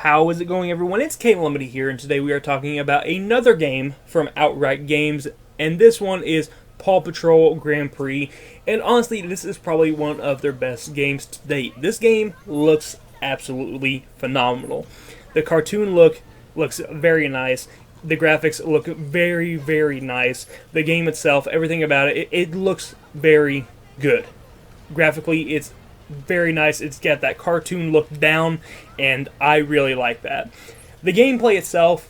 How is it going, everyone? It's Kate Lemony here, and today we are talking about another game from Outright Games, and this one is Paw Patrol Grand Prix, and honestly, this is probably one of their best games to date. This game looks absolutely phenomenal. The cartoon looks very nice. The graphics look very, very nice. The game itself, everything about it looks very good. Graphically, it's very nice. It's got that cartoon look down, and I really like that. The gameplay itself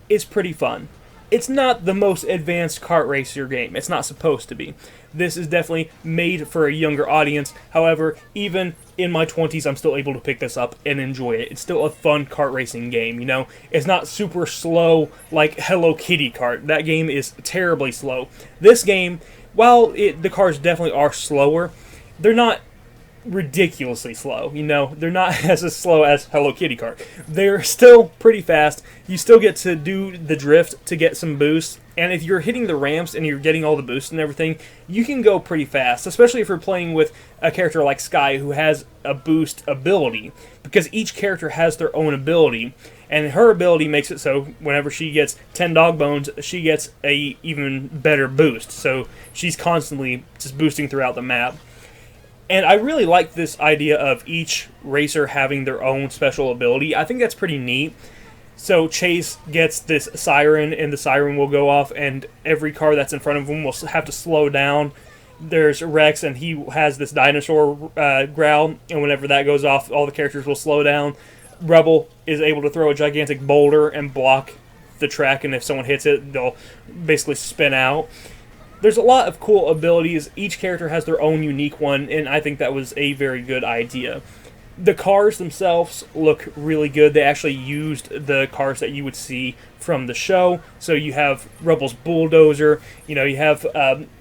is pretty fun. It's not the most advanced kart racer game. It's not supposed to be. This is definitely made for a younger audience. However, even in my 20s, I'm still able to pick this up and enjoy it. It's still a fun kart racing game, you know? It's not super slow like Hello Kitty Kart. That game is terribly slow. This game, while the cars definitely are slower, they're not ridiculously slow, you know? They're not as slow as Hello Kitty Kart. They're still pretty fast. You still get to do the drift to get some boost, and if you're hitting the ramps and you're getting all the boosts and everything, you can go pretty fast, especially if you're playing with a character like Sky who has a boost ability, because each character has their own ability, and her ability makes it so whenever she gets 10 dog bones, she gets a even better boost, so she's constantly just boosting throughout the map. And I really like this idea of each racer having their own special ability. I think that's pretty neat. So Chase gets this siren, and the siren will go off, and every car that's in front of him will have to slow down. There's Rex, and he has this dinosaur growl, and whenever that goes off, all the characters will slow down. Rebel is able to throw a gigantic boulder and block the track, and if someone hits it, they'll basically spin out. There's a lot of cool abilities. Each character has their own unique one, and I think that was a very good idea. The cars themselves look really good. They actually used the cars that you would see from the show. So you have Rebel's bulldozer, you know, you have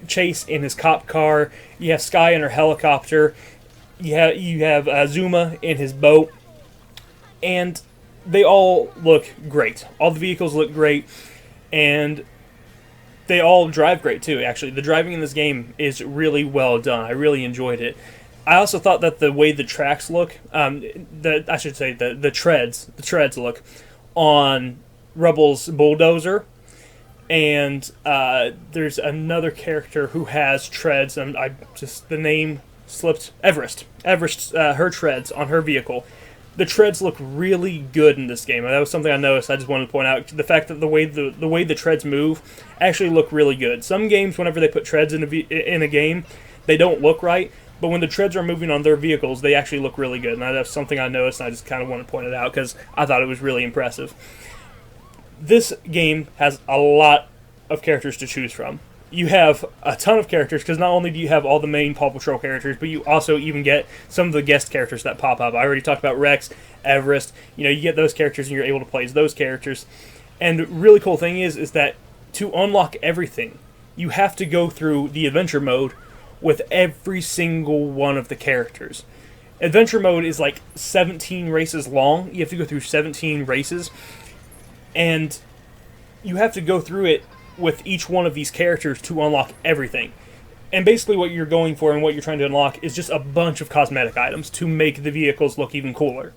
Chase in his cop car, you have Sky in her helicopter, you have Zuma in his boat, and they all look great. All the vehicles look great, and they all drive great too, actually. The driving in this game is really well done. I really enjoyed it. I also thought that the way the tracks look, the treads look on Rebel's bulldozer, and there's another character who has treads, and the name slipped. Everest, her treads on her vehicle. The treads look really good in this game. That was something I noticed. I just wanted to point out the fact that the way the treads move actually look really good. Some games, whenever they put treads in a game, they don't look right. But when the treads are moving on their vehicles, they actually look really good. And that's something I noticed, and I just kind of want to point it out because I thought it was really impressive. This game has a lot of characters to choose from. You have a ton of characters, because not only do you have all the main Paw Patrol characters, but you also even get some of the guest characters that pop up. I already talked about Rex, Everest. You know, you get those characters, and you're able to play as those characters. And the really cool thing is that to unlock everything, you have to go through the adventure mode with every single one of the characters. Adventure mode is like 17 races long. You have to go through 17 races, and you have to go through it with each one of these characters to unlock everything. And basically what you're going for and what you're trying to unlock is just a bunch of cosmetic items to make the vehicles look even cooler.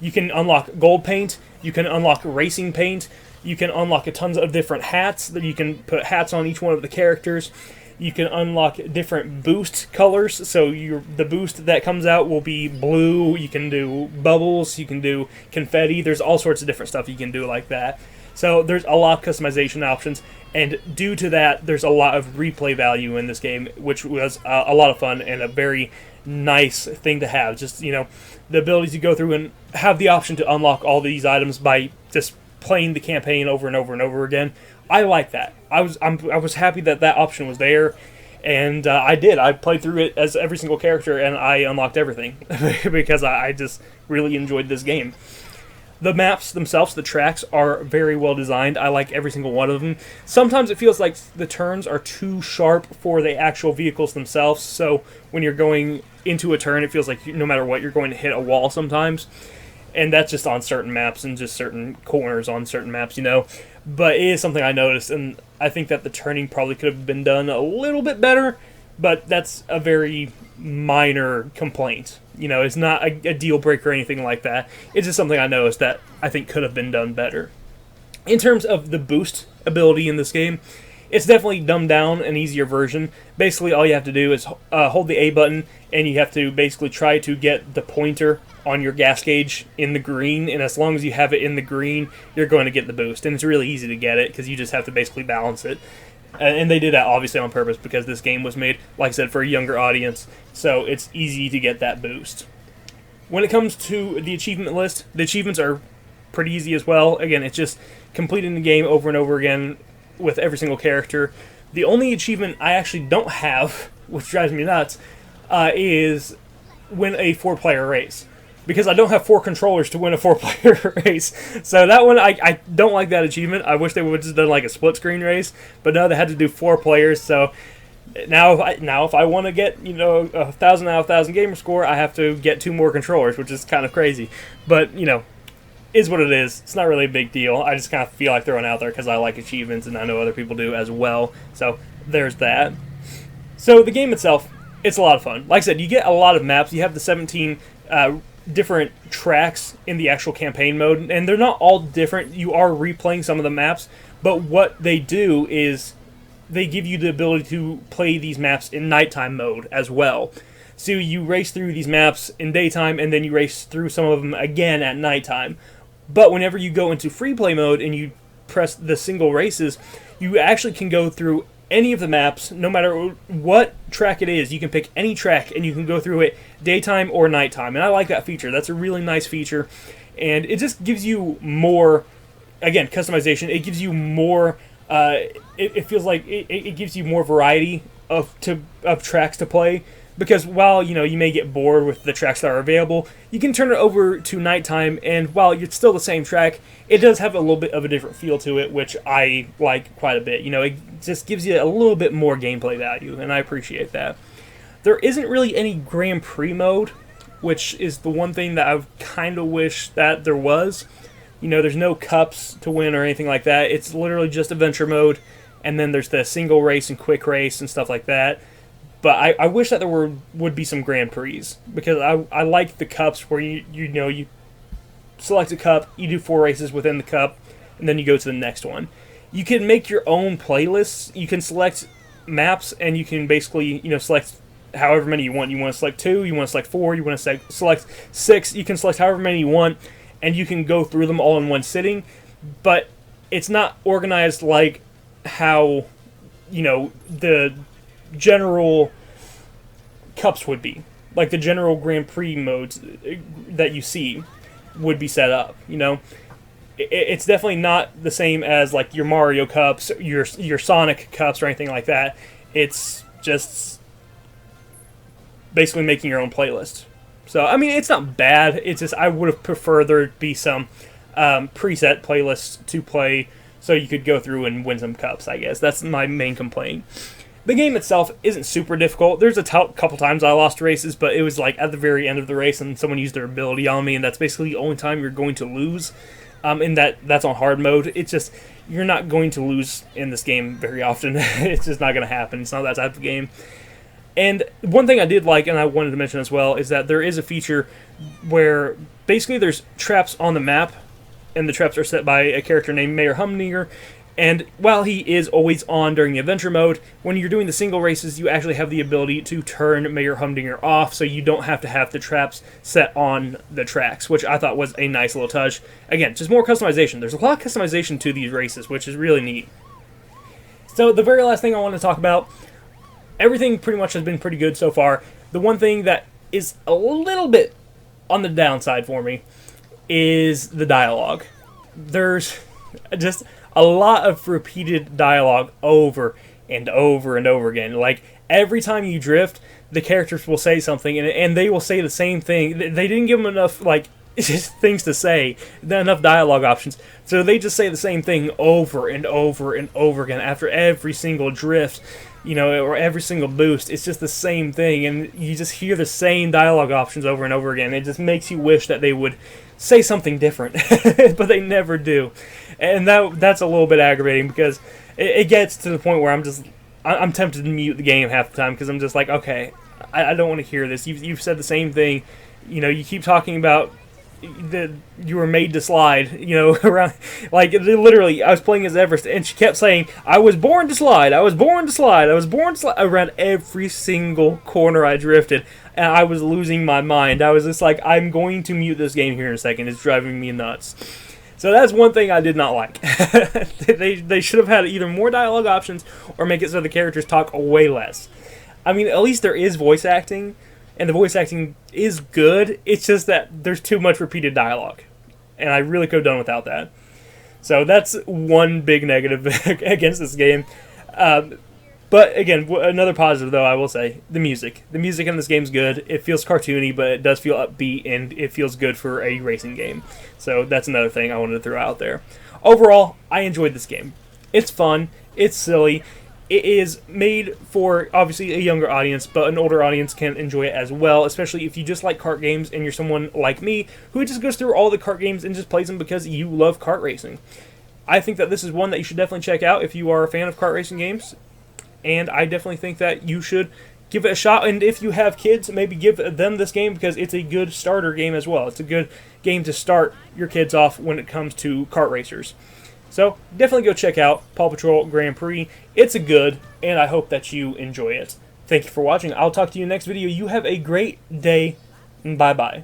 You can unlock gold paint, you can unlock racing paint, you can unlock a tons of different hats, that you can put hats on each one of the characters. You can unlock different boost colors, so the boost that comes out will be blue. You can do bubbles, you can do confetti, there's all sorts of different stuff you can do like that. So there's a lot of customization options, and due to that, there's a lot of replay value in this game, which was a lot of fun and a very nice thing to have. Just, you know, the ability to go through and have the option to unlock all these items by just playing the campaign over and over and over again. I like that. I was happy that option was there, and I did. I played through it as every single character, and I unlocked everything because I just really enjoyed this game. The maps themselves, the tracks, are very well designed. I like every single one of them. Sometimes it feels like the turns are too sharp for the actual vehicles themselves, so when you're going into a turn, it feels like no matter what, you're going to hit a wall sometimes. And that's just on certain maps and just certain corners on certain maps, you know. But it is something I noticed, and I think that the turning probably could have been done a little bit better, but that's a very minor complaint. You know, it's not a deal breaker or anything like that. It's just something I noticed that I think could have been done better. In terms of the boost ability in this game, it's definitely dumbed down, an easier version. Basically, all you have to do is hold the A button, and you have to basically try to get the pointer on your gas gauge in the green, and as long as you have it in the green, you're going to get the boost. And it's really easy to get it, because you just have to basically balance it. And they did that, obviously, on purpose, because this game was made, like I said, for a younger audience, so it's easy to get that boost. When it comes to the achievement list, the achievements are pretty easy as well. Again, it's just completing the game over and over again with every single character. The only achievement I actually don't have, which drives me nuts, is win a 4-player race. Because I don't have 4 controllers to win a 4-player race. So that one, I don't like that achievement. I wish they would have just done like a split-screen race. But no, they had to do 4 players. So now if I want to get, you know, 1,000 out of 1,000 gamer score, I have to get 2 more controllers, which is kind of crazy. But, you know, is what it is. It's not really a big deal. I just kind of feel like throwing it out there because I like achievements and I know other people do as well. So there's that. So the game itself, it's a lot of fun. Like I said, you get a lot of maps. You have the 17 different tracks in the actual campaign mode, and they're not all different. You are replaying some of the maps, but what they do is they give you the ability to play these maps in nighttime mode as well. So you race through these maps in daytime, and then you race through some of them again at nighttime. But whenever you go into free play mode and you press the single races, you actually can go through any of the maps, no matter what track it is. You can pick any track and you can go through it daytime or nighttime. And I like that feature. That's a really nice feature. And it just gives you more, again, customization. It gives you more, it feels like it gives you more variety of tracks to play. Because while, you know, you may get bored with the tracks that are available, you can turn it over to nighttime, and while it's still the same track, it does have a little bit of a different feel to it, which I like quite a bit. You know, it just gives you a little bit more gameplay value, and I appreciate that. There isn't really any Grand Prix mode, which is the one thing that I kind of wish that there was. You know, there's no cups to win or anything like that. It's literally just adventure mode, and then there's the single race and quick race and stuff like that. But I wish that there would be some Grand Prix, because I like the cups where you select a cup, you do 4 races within the cup, and then you go to the next one. You can make your own playlists. You can select maps, and you can basically, you know, select however many you want. You want to select 2, you want to select 4, you want to select 6. You can select however many you want, and you can go through them all in one sitting. But it's not organized like how, you know, the general cups would be, like the general Grand Prix modes that you see would be set up. You know, it's definitely not the same as like your Mario cups, your Sonic cups, or anything like that. It's just basically making your own playlist. So I mean, it's not bad. It's just I would have preferred there be some preset playlists to play, so you could go through and win some cups. I guess that's my main complaint. The game itself isn't super difficult. There's a couple times I lost races, but it was like at the very end of the race and someone used their ability on me, and that's basically the only time you're going to lose. And that's on hard mode. It's just, you're not going to lose in this game very often. It's just not going to happen. It's not that type of game. And one thing I did like, and I wanted to mention as well, is that there is a feature where basically there's traps on the map, and the traps are set by a character named Mayor Humdinger. And while he is always on during the adventure mode, when you're doing the single races, you actually have the ability to turn Mayor Humdinger off, so you don't have to have the traps set on the tracks, which I thought was a nice little touch. Again, just more customization. There's a lot of customization to these races, which is really neat. So the very last thing I want to talk about, everything pretty much has been pretty good so far. The one thing that is a little bit on the downside for me is the dialogue. There's just a lot of repeated dialogue over and over and over again. Like, every time you drift, the characters will say something, and they will say the same thing. They didn't give them enough, like, things to say, enough dialogue options, so they just say the same thing over and over and over again after every single drift, you know, or every single boost. It's just the same thing, and you just hear the same dialogue options over and over again. It just makes you wish that they would say something different, but they never do. And that's a little bit aggravating, because it gets to the point where I'm tempted to mute the game half the time, because I'm just like, okay, I don't want to hear this. You've said the same thing. You know, you keep talking about that you were made to slide, you know, around, like, literally, I was playing as Everest, and she kept saying, I was born to slide, I was born to slide, I was born to slide, around every single corner I drifted, and I was losing my mind. I was just like, I'm going to mute this game here in a second, it's driving me nuts. So that's one thing I did not like. They should have had either more dialogue options, or make it so the characters talk way less. I mean, at least there is voice acting, and the voice acting is good. It's just that there's too much repeated dialogue. And I really could have done without that. So that's one big negative against this game. But again, another positive, though, I will say, the music. The music in this game is good. It feels cartoony, but it does feel upbeat, and it feels good for a racing game. So that's another thing I wanted to throw out there. Overall, I enjoyed this game. It's fun. It's silly. It is made for, obviously, a younger audience, but an older audience can enjoy it as well, especially if you just like kart games and you're someone like me who just goes through all the kart games and just plays them because you love kart racing. I think that this is one that you should definitely check out if you are a fan of kart racing games, and I definitely think that you should give it a shot, and if you have kids, maybe give them this game because it's a good starter game as well. It's a good game to start your kids off when it comes to kart racers. So, definitely go check out Paw Patrol Grand Prix. It's a good, and I hope that you enjoy it. Thank you for watching. I'll talk to you next video. You have a great day. Bye-bye.